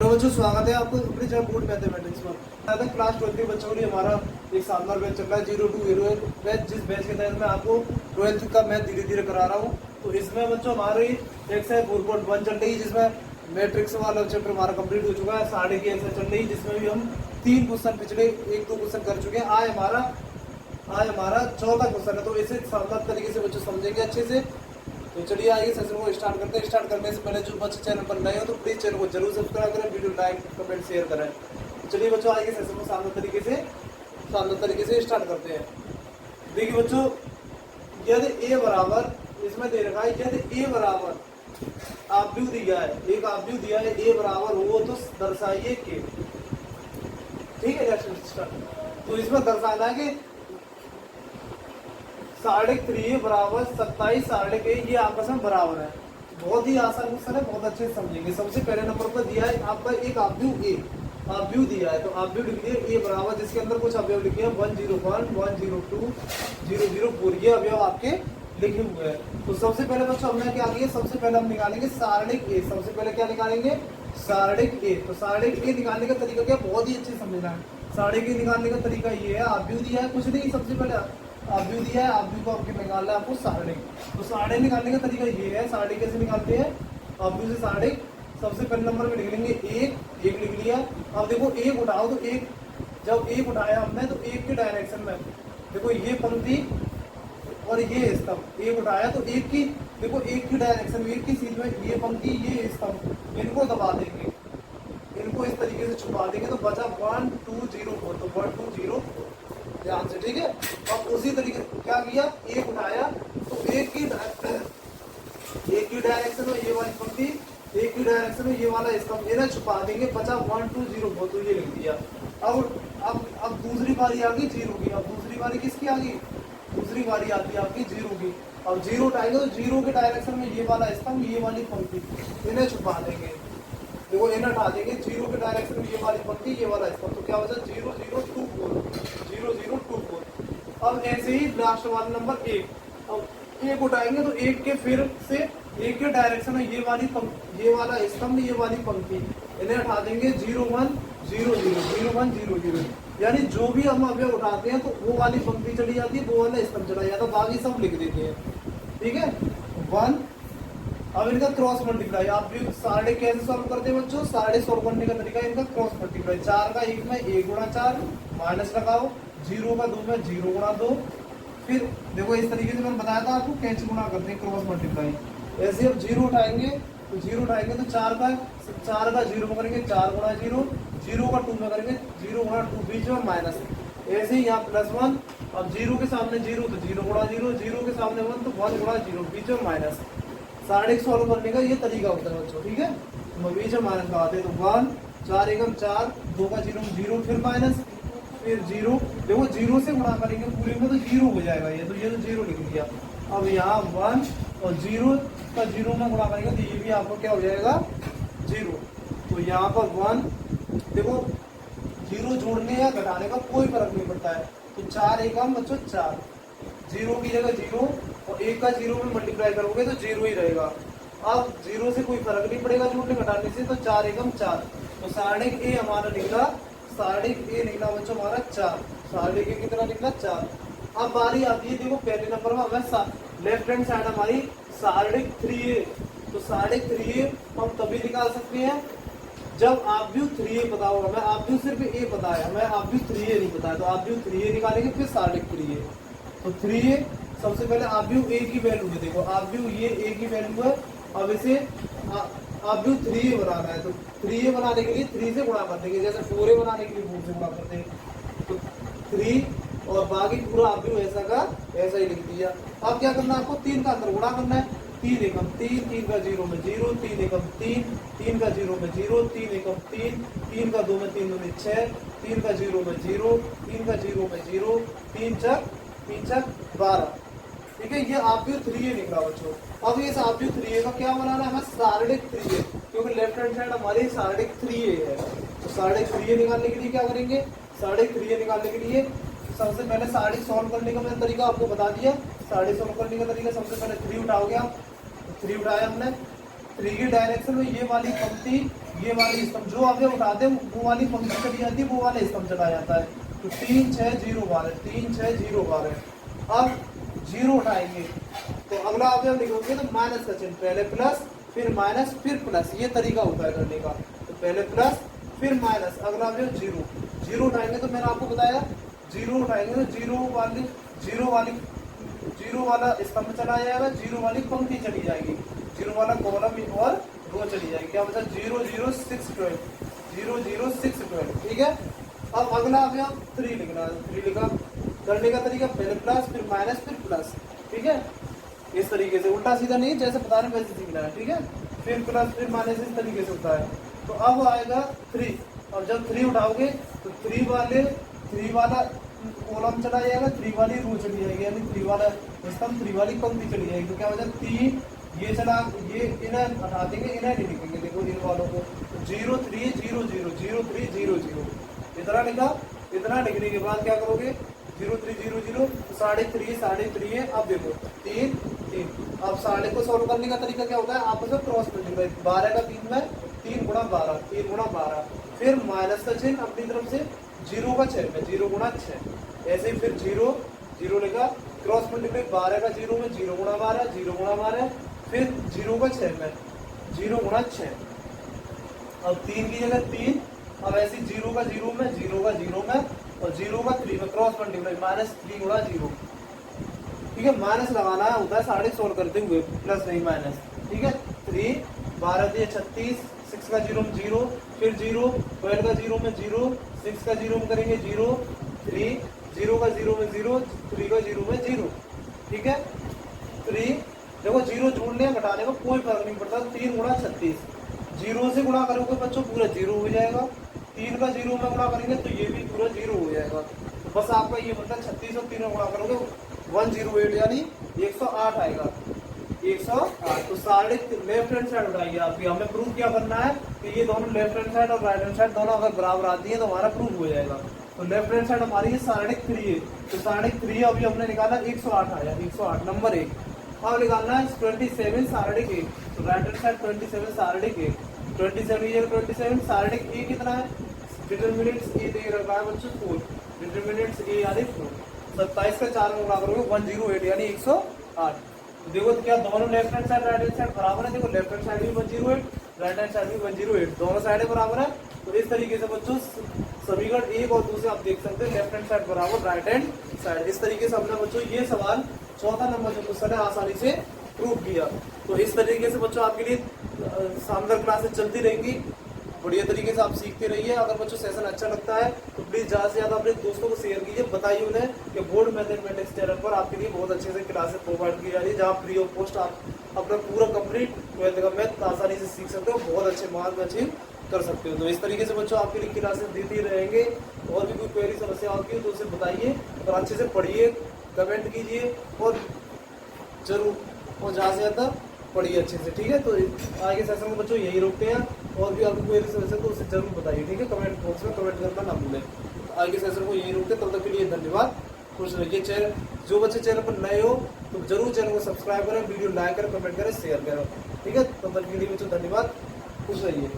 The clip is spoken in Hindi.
हेलो बच्चों, स्वागत है आपको अपने चैनल बोर्ड मैथमेटिक्स पर। क्लास 12 के बच्चों के लिए हमारा एक शानदार बैच चल रहा है 0 to 0 बैच, जिस बैच के तहत मैं आपको 12th का मैथ धीरे धीरे करा रहा हूँ। तो इसमें बच्चों हमारी एक्सरसाइज 4.1 चल रही है, जिसमें मैट्रिक्स वाला चैप्टर हमारा कंप्लीट हो चुका है। साढ़े की एक्सरसाइज चल रही है, जिसमें भी हम 3 क्वेश्चन पिछले 1-2 क्वेश्चन कर चुके हैं। आज हमारा चौथा क्वेश्चन है, तो इसे शानदार तरीके से बच्चों समझेंगे अच्छे से। तो चलिए आइए सेशन को स्टार्ट करते हैं। स्टार्ट करने से पहले जो बच्चे चैनल पर नए हो तो प्लीज चैनल को जरूर सब्सक्राइब करें, वीडियो लाइक कमेंट शेयर करें। तो चलिए बच्चों आइए सेशन को शानदार तरीके से स्टार्ट करते हैं। देखिए बच्चों, यदि a बराबर, इसमें दे रखा है यदि a बराबर आव्यूह दिया है, एक आव्यूह दिया है a बराबर हो तो दर्शाइए के। ठीक है, तो इसमें दर्शाना है कि 3.5 बराबर 27 3.5 ये आपस में बराबर है। बहुत ही आसान क्वेश्चन है, बहुत अच्छे से समझेंगे। सबसे पहले नंबर पर दिया है आपका एक आव्यूह दिया है, तो आव्यूह लिख दिए a बराबर, जिसके अंदर कुछ अवयव लिखे हैं 101 102 004, ये अवयव आपके लिखे हुए हैं। तो सबसे पहले बच्चों हमने क्या किया, सबसे पहले हम निकालेंगे सारणिक a। सबसे पहले क्या निकालेंगे, सारणिक a। तो सारणिक a निकालने का तरीका क्या, बहुत ही अच्छे से समझना है। सारणिक a निकालने का तरीका ये है, आव्यूह दिया है, कुछ नहीं, सबसे पहले आव्यूह दिया है, आव्यूह को आपके निकालना है आपको सारणिक। तो सारणिक निकालने का तरीका ये है, सारणिक कैसे निकालते हैं, आव्यूह से सारणिक। सबसे पहले नंबर में लिख लेंगे एक लिख लिया। अब देखो एक उठाओ, तो एक जब एक उठाया हमने तो एक के डायरेक्शन में देखो ये पंक्ति और ये स्तंभ, एक उठाया तो एक की, देखो एक की डायरेक्शन में, एक की सीध में ये पंक्ति ये स्तंभ, इनको दबा देंगे, इनको इस तरीके से छुपा देंगे, तो बचा 1 2 0 4, तो 1 2 0 ध्यान से। ठीक है, अब उसी तरीके क्या किया, एक उठाया तो एक की डायरेक्शन में ये वाली पंक्ति, एक की डायरेक्शन में ये वाला स्तंभ, इन्हें छुपा देंगे, बचा 1 2 0 4, तो ये लिख दिया। अब दूसरी बारी आ गई जीरो की। अब दूसरी बारी किसकी आ गई, दूसरी बारी आती है आपकी जीरो की। अब जीरो उठाएंगे तो जीरो के डायरेक्शन में ये वाला स्तंभ ये वाली पंक्ति, इन्हें छुपा देंगे, देखो इन्हें उठा देंगे, जीरो के डायरेक्शन में ये वाली पंक्ति ये वाला स्तंभ, तो क्या बचा 0 0 2 4 0 0 2 4। अब ऐसे ही लास्ट वाला नंबर एक, अब एक उठाएंगे तो एक के फिर से एक के डायरेक्शन में ये वाला स्तंभ ये वाली पंक्ति, इन्हें उठा देंगे 0 1 0 0 0 1 0 0। यानी जो भी हम अवयव उठाते हैं तो वो वाली पंक्ति चली जाती है, वो वाला स्तंभ चला जाता है, बाकी सब लिख देते हैं। ठीक है, 1। अब इनका क्रॉस मल्टीप्लाई, आप भी साढ़े कैसे सॉल्व करते हैं बच्चों, साढ़े सॉल्व करने का तरीका इनका क्रॉस मल्टीप्लाई। 4 का 1 में 1 गुणा 4 माइनस लगाओ, 0 का 2 में 0 गुणा 2। फिर देखो इस तरीके से मैंने बताया था आपको कैसे गुणा करते हैं क्रॉस मल्टीप्लाई। ऐसे अब 0 उठाएंगे तो 4 का 0 में करेंगे 4 गुणा 0, 0 का 2 में करेंगे 0 गुणा 2, बीच में माइनस। ऐसे ही यहाँ +1, अब 0 के सामने 0 तो 0 गुणा 0, 0 के सामने 1 तो 1 गुणा 0, बीच में माइनस। सारणिक सॉल्व करने का ये तरीका होता है बच्चों। ठीक है, तो बीच में माइनस लगाते हैं, तो 1 4 एकम 4, 2 का 0 0, फिर माइनस, फिर 0। देखो 0 से गुणा करेंगे पूरे में तो 0 हो जाएगा ये, तो ये तो 0 लिख दिया। अब यहाँ 1 और 0 का 0 में गुणा करेंगे तो ये भी आपको क्या हो जाएगा 0। तो यहाँ पर 1, देखो 0 जोड़ने या घटाने का कोई फर्क नहीं पड़ता है, तो 4 एकम बच्चों 4, 0 की जगह 0 और 1 का 0 में मल्टीप्लाई करोगे तो 0 ही रहेगा। अब 0 से कोई फर्क नहीं पड़ेगा जोड़ने घटाने से, तो 4 एकम 4। तो सारणिक ए हमारा निकला, सारणिक ए निकला बच्चों हमारा 4। सारणिक ए कितना निकला 4। अब बारी आती है, देखो पहले नंबर में हमें लेफ्ट हैंड साइड हमारी सारणिक 3a, तो सारणिक 3a हम तभी निकाल सकते हैं जब आव्यूह 3a पता होगा। मैं आव्यूह सिर्फ a पता है, मैं आव्यूह 3a नहीं पता है, तो आव्यूह 3a निकालेंगे, फिर सारणिक 3a। तो 3a सबसे पहले आव्यूह a की वैल्यू है, देखो आव्यूह ये a की वैल्यू है। अब इसे आव्यूह 3a बनाना है, तो 3a बनाने के लिए 3 से गुणा कर देंगे, जैसे 4a बनाने के लिए 4 से गुणा करते हैं, तो 3 और बाकी पूरा आव्यूह ऐसा का ऐसा ही लिख दिया। अब क्या करना है आपको, 3 का अंदर गुणा करना है, 3 एकम 3, 3 का 0 में 0, 3 एकम 3, 3 का 0 में 0, 3 एकम 3, 3 का 2 में 3 में 6, 3 का 0 में 0, 3 का 0 में 0, 3 चक 12। ठीक है, ये आव्यूह 3a निकला बच्चों। अब ये आव्यूह 3a का क्या बनाना है, हमें सारणिक 3a, क्योंकि लेफ्ट हैंड साइड हमारी सारणिक 3a है। तो सारणिक 3a निकालने के लिए क्या करेंगे, सारणिक 3a निकालने के लिए सबसे पहले सारणिक सॉल्व करने का मैंने तरीका आपको बता दिया। सारणिक सॉल्व करने का तरीका, सबसे पहले 3 उठाओगे आप, 3 उठाया हमने, 3 की डायरेक्शन में ये वाली पंक्ति, ये वाली स्तंभ, जो आगे उठाते हैं वो वाली पंक्ति चली जाती है, वो वाला स्तंभ चला जाता है। तो 3 6 0 12, 3 6 0 12। अब 0 उठाएंगे तो अगला अवयव लिखोगे तो माइनस का चिन्ह, पहले प्लस फिर माइनस फिर प्लस, ये तरीका होता है करने का। तो पहले प्लस फिर माइनस, अगला अवयव 0। 0 उठाएंगे तो मैंने आपको बताया 0 उठाएंगे तो 0 वाला स्तंभ चला जाएगा, 0 वाली पंक्ति चली जाएगी, 0 वाला कॉलम और रो चली जाएगी। क्या बचा? 0 0 6 12, 0 0 6 12। ठीक है। अब अगला अवयव 3 लिखना है। 3 लिखा, करने का तरीका पहले प्लस फिर माइनस फिर प्लस। ठीक है, इस तरीके से, उल्टा सीधा नहीं, जैसे बता रहे वैसे सीखना है। ठीक है, फिर प्लस फिर माइनस, इस तरीके से होता है। तो अब आएगा 3। और जब 3 उठाओगे तो 3 वाला कॉलम चला जाएगा, 3 वाली रो चली जाएगी, यानी 3 वाला स्तंभ, 3 वाली पंक्ति चली जाएगी। तो क्या हो जाएगा? 3 ये चला, ये इन्हें हटा देंगे, इन्हें नहीं लिखेंगे। देखो इन वालों को 0 3 0 0 0 3 0 0 इतना लिखा। इतना लिखने के बाद क्या करोगे? 0 3 0 0 3.5 है। अब देखो 3 3। अब 3.5 को सॉल्व करने का तरीका क्या होता है? आपस में क्रॉस मल्टीप्लाई, 12 का 3 में 3 गुणा 12, 3 गुणा 12, फिर माइनस का चिन्ह अपनी तरफ से, 0 का 6 में 0 गुणा 6, ऐसे ही फिर 0 0 लिखा, क्रॉस मल्टीप्लाई 12 का 0 में 0 गुणा 12, 0 गुणा 12, फिर 0 का 6 में 0 गुणा 6। अब 3 की जगह 3, अब ऐसे 0 का 0 में 0 का 0 में और 0 का 3 में क्रॉस मल्टीप्लाई, माइनस 3 गुणा 0। ठीक है, माइनस लगाना होता है 3.5 करते हुए, प्लस नहीं माइनस। ठीक है, 3 12 दिए 36, 6 का 0 में 0, फिर 0, 12 का 0 में 0, 6 का 0 में करेंगे 0, 3, 0 का 0 में 0, 3 का 0 में 0। ठीक है, 3 देखो 0 जोड़ने या घटाने का कोई फर्क नहीं पड़ता। 3 गुणा 36, 0 से गुणा करोगे बच्चों पूरा 0 हो जाएगा, 3 का 0 में गुणा करेंगे तो ये भी पूरा 0 हो जाएगा। तो बस आपका ये मतलब 36 और 3 में गुणा करोगे 108, यानी 108 आएगा, 108। तो साढ़े लेफ्ट हैंड साइड उठाइए आपकी। हमें प्रूफ क्या करना है कि ये दोनों लेफ्ट हैंड साइड और राइट हैंड साइड दोनों अगर बराबर आती है तो हमारा प्रूफ हो जाएगा। तो लेफ्ट हैंड साइड हमारी ये 3.5 है, तो 3.5 अभी हमने निकाला, 108 आया, 108 नंबर 1। अब निकालना है 27 3.5, तो राइट हैंड साइड 27 3.5, 27 ये 27 3.5 कितना है? डिटरमिनेंट्स ए दे रखा है बच्चों 4, डिटरमिनेंट्स ए यानी 4। 27 का 4 में गुणा करोगे 108 यानी 108। देखो तो क्या दोनों left hand side right hand side बराबर है? देखो लेफ्ट हैंड साइड भी 108, राइट हैंड साइड भी 108, दोनों साइडें बराबर है। तो इस तरीके से बच्चों समीकरण 1 और 2 से आप देख सकते हैं लेफ्ट हैंड साइड बराबर राइट हैंड साइड। इस तरीके से हमने बच्चों ये सवाल 4था नंबर जो क्वेश्चन है आसानी से प्रूव किया। तो इस तरीके से बच्चों आपके लिए शानदार क्लासेस चलती रहेंगी, बढ़िया तरीके से आप सीखते रहिए। अगर बच्चों सेशन अच्छा लगता है तो प्लीज ज्यादा से ज्यादा अपने दोस्तों को शेयर कीजिए, बताइए उन्हें कि बोर्ड मैथमेटिक्स चैनल पर आपके लिए बहुत अच्छे से क्लासेस प्रोवाइड की जा रही है, जहाँ फ्री ऑफ कॉस्ट आप अपना पूरा कंप्लीट 12th का मैथ आसानी से सीख सकते हो, बहुत अच्छे मार्क्स अचीव कर सकते हो। तो इस तरीके से बच्चों आपके लिए क्लासेस देते रहेंगे। और भी कोई क्वेरी समस्या आपकी हो तो उसे बताइए और अच्छे से पढ़िए, कमेंट कीजिए और जरूर और ज़्यादा से ज़्यादा पढ़िए अच्छे से। ठीक है, तो आगे सेशन में बच्चों यही रोकते हैं। और भी आपको कोई समस्या तो उसे जरूर बताइए। ठीक है, कमेंट बॉक्स में कमेंट करना ना भूलें। आगे सेशन को यही रोकते हैं, तब तक के लिए धन्यवाद, खुश रहिए। चैनल जो बच्चे चैनल पर नए हो तो जरूर चैनल को सब्सक्राइब करें, वीडियो लाइक करें, कमेंट करें, शेयर करें। ठीक है, तब तक के लिए बच्चों धन्यवाद, खुश रहिए।